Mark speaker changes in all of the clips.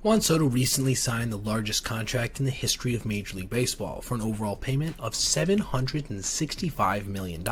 Speaker 1: Juan Soto recently signed the largest contract in the history of Major League Baseball for an overall payment of $765 million,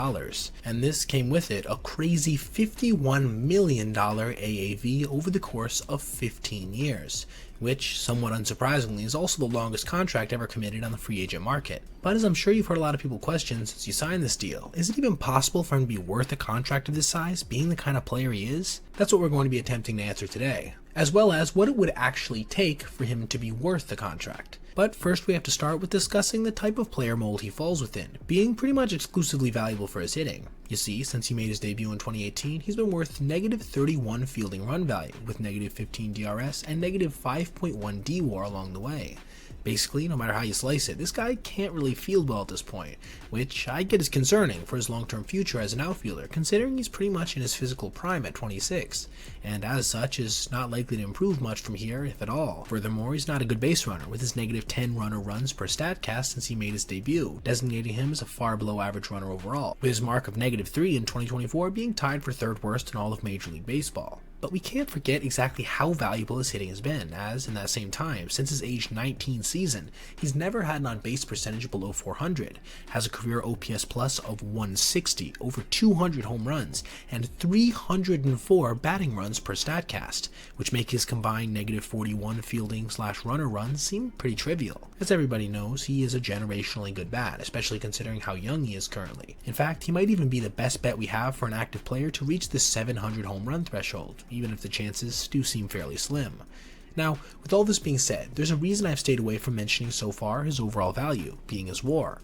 Speaker 1: and this came with it a crazy $51 million AAV over the course of 15 years, which, somewhat unsurprisingly, is also the longest contract ever committed on the free agent market. But as I'm sure you've heard a lot of people question since you signed this deal, is it even possible for him to be worth a contract of this size, being the kind of player he is? That's what we're going to be attempting to answer today, as well as what it would actually take for him to be worth the contract. But first we have to start with discussing the type of player mold he falls within, being pretty much exclusively valuable for his hitting. You see, since he made his debut in 2018, he's been worth -31 fielding run value, with -15 DRS and -5.1 DWAR along the way. Basically, no matter how you slice it, this guy can't really field well at this point, which I get is concerning for his long-term future as an outfielder, considering he's pretty much in his physical prime at 26, and as such is not likely to improve much from here, if at all. Furthermore, he's not a good base runner, with his -10 runner runs per StatCast since he made his debut, designating him as a far below average runner overall, with his mark of -3 in 2024 being tied for third worst in all of Major League Baseball. But we can't forget exactly how valuable his hitting has been, as in that same time, since his age 19 season, he's never had an on-base percentage below 400, has a career OPS plus of 160, over 200 home runs, and 304 batting runs per StatCast, which make his combined -41 fielding/runner runs seem pretty trivial. As everybody knows, he is a generationally good bat, especially considering how young he is currently. In fact, he might even be the best bet we have for an active player to reach the 700 home run threshold, even if the chances do seem fairly slim. Now, with all this being said, there's a reason I've stayed away from mentioning so far his overall value, being his WAR.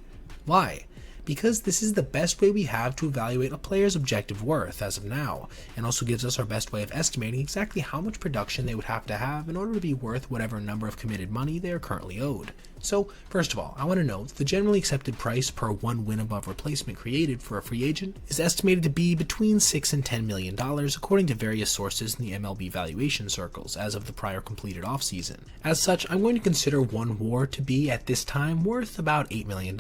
Speaker 1: Why? Because this is the best way we have to evaluate a player's objective worth as of now, and also gives us our best way of estimating exactly how much production they would have to have in order to be worth whatever number of committed money they are currently owed. So, first of all, I want to note that the generally accepted price per one win above replacement created for a free agent is estimated to be between $6 and $10 million according to various sources in the MLB valuation circles as of the prior completed offseason. As such, I'm going to consider one WAR to be, at this time, worth about $8 million.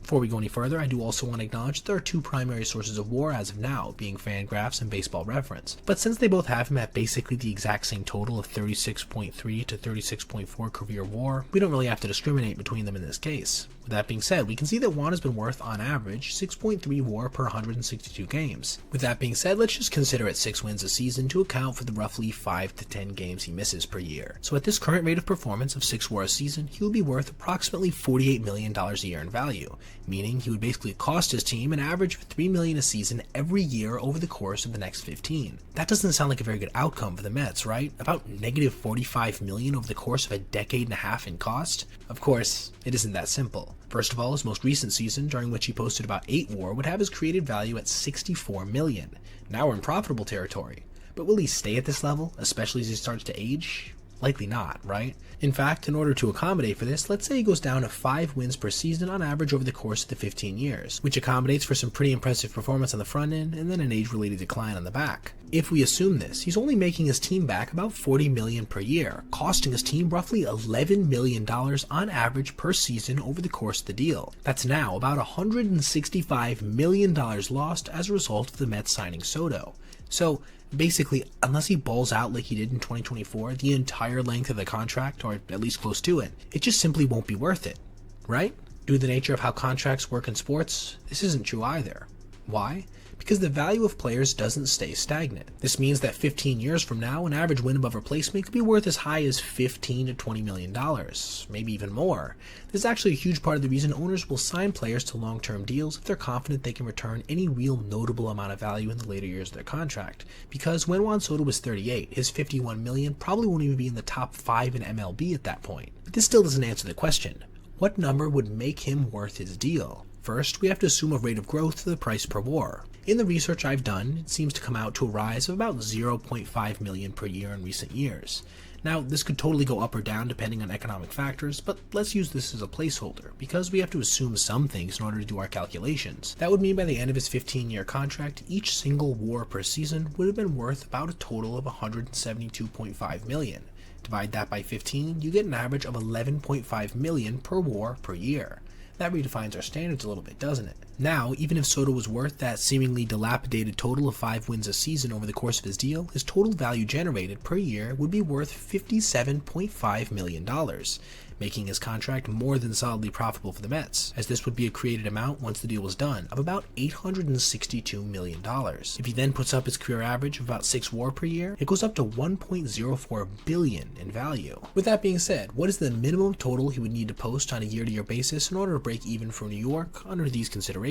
Speaker 1: Before we go any further, I do also want to acknowledge there are two primary sources of WAR as of now, being Fangraphs and Baseball Reference. But since they both have him at basically the exact same total of 36.3 to 36.4 career WAR, we don't really have to discriminate between them in this case. With that being said, we can see that Juan has been worth, on average, 6.3 WAR per 162 games. With that being said, let's just consider it 6 wins a season to account for the roughly 5 to 10 games he misses per year. So at this current rate of performance of 6 WAR a season, he will be worth approximately $48 million a year in value, meaning he would basically cost his team an average of $3 million a season every year over the course of the next 15. That doesn't sound like a very good outcome for the Mets, right? About -$45 million over the course of a decade and a half in cost? Of course, it isn't that simple. First of all, his most recent season, during which he posted about 8 WAR, would have his created value at $64 million. Now we're in profitable territory. But will he stay at this level, especially as he starts to age? Likely not, right? In fact, in order to accommodate for this, let's say he goes down to 5 wins per season on average over the course of the 15 years, which accommodates for some pretty impressive performance on the front end and then an age-related decline on the back. If we assume this, he's only making his team back about $40 million per year, costing his team roughly $11 million on average per season over the course of the deal. That's now about $165 million lost as a result of the Mets signing Soto. So, basically, unless he balls out like he did in 2024, the entire length of the contract, or at least close to it, it just simply won't be worth it, right? Due to the nature of how contracts work in sports, this isn't true either. Why? Because the value of players doesn't stay stagnant. This means that 15 years from now, an average win above replacement could be worth as high as $15 to $20 million, maybe even more. This is actually a huge part of the reason owners will sign players to long-term deals if they're confident they can return any real notable amount of value in the later years of their contract. Because when Juan Soto was 38, his $51 million probably won't even be in the top 5 in MLB at that point. But this still doesn't answer the question. What number would make him worth his deal? First, we have to assume a rate of growth to the price per WAR. In the research I've done, it seems to come out to a rise of about 0.5 million per year in recent years. Now, this could totally go up or down depending on economic factors, but let's use this as a placeholder, because we have to assume some things in order to do our calculations. That would mean by the end of his 15-year contract, each single WAR per season would have been worth about a total of 172.5 million. Divide that by 15, you get an average of 11.5 million per WAR per year. That redefines our standards a little bit, doesn't it? Now, even if Soto was worth that seemingly dilapidated total of 5 wins a season over the course of his deal, his total value generated per year would be worth $57.5 million, making his contract more than solidly profitable for the Mets, as this would be a created amount once the deal was done of about $862 million. If he then puts up his career average of about 6 WAR per year, it goes up to $1.04 billion in value. With that being said, what is the minimum total he would need to post on a year-to-year basis in order to break even for New York under these considerations?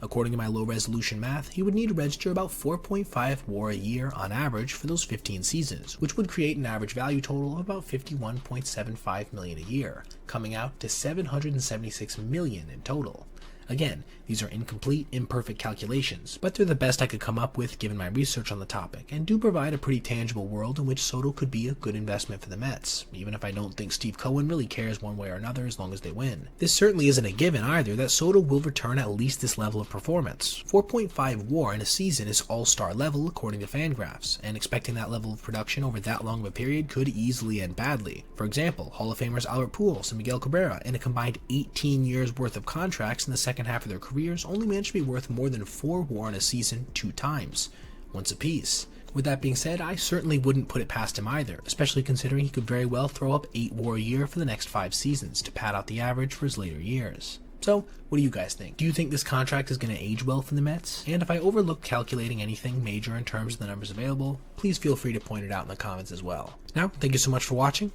Speaker 1: According to my low-resolution math, he would need to register about 4.5 WAR a year on average for those 15 seasons, which would create an average value total of about $51.75 million a year, coming out to $776 million in total. Again, these are incomplete, imperfect calculations, but they're the best I could come up with given my research on the topic, and do provide a pretty tangible world in which Soto could be a good investment for the Mets, even if I don't think Steve Cohen really cares one way or another as long as they win. This certainly isn't a given either that Soto will return at least this level of performance. 4.5 WAR in a season is all-star level according to Fangraphs, and expecting that level of production over that long of a period could easily end badly. For example, Hall of Famers Albert Pujols and Miguel Cabrera, in a combined 18 years worth of contracts in the second half of their careers, only managed to be worth more than 4 WAR in a season 2 times, once apiece. With that being said, I certainly wouldn't put it past him either, especially considering he could very well throw up 8 WAR a year for the next 5 seasons to pad out the average for his later years. So, what do you guys think? Do you think this contract is going to age well for the Mets? And if I overlooked calculating anything major in terms of the numbers available, please feel free to point it out in the comments as well. Now, thank you so much for watching,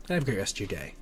Speaker 1: and have a great rest of your day.